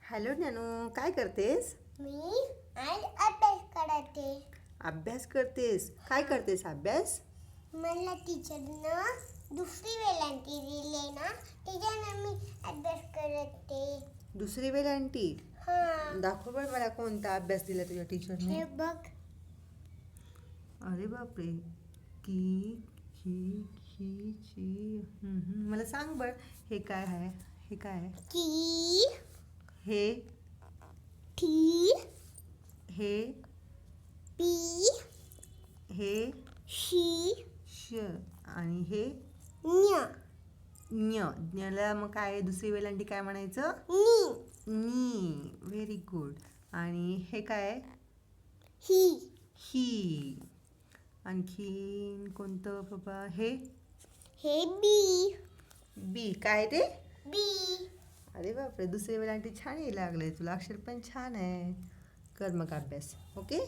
Hello ज्ञानू, काय करतेस? मी आज अभ्यास करते. अभ्यास करतेस? काय करतेस अभ्यास? मला टीचरनं दुसरी वेलांटी दिली ना, त्याच्यानं मी अभ्यास करते. दुसरी वेलांटी? हां, दाखव बरं मला कोणता अभ्यास दिला तुझ्या टीचरने. हे बघ. अरे बापरे. की खी खी ची मला सांग बरं, हे काय आहे? हे काय आहे? की, हे ठी, हे पी, हे शी, श आणि हे न्य, ज्ञ. ज्ञला मग काय दुसरी वेलांटी काय म्हणायचं? नी, नी. Very good. आणि हे काय? ही, ही. आणखीन कोणतं बाबा? हे हे बी, बी. काय ते? बी. अरे बापरे, दुसरी वेलांटी छान यायला लागले तुला, अक्षर पण छान आहे. कर मग अभ्यास. ओके.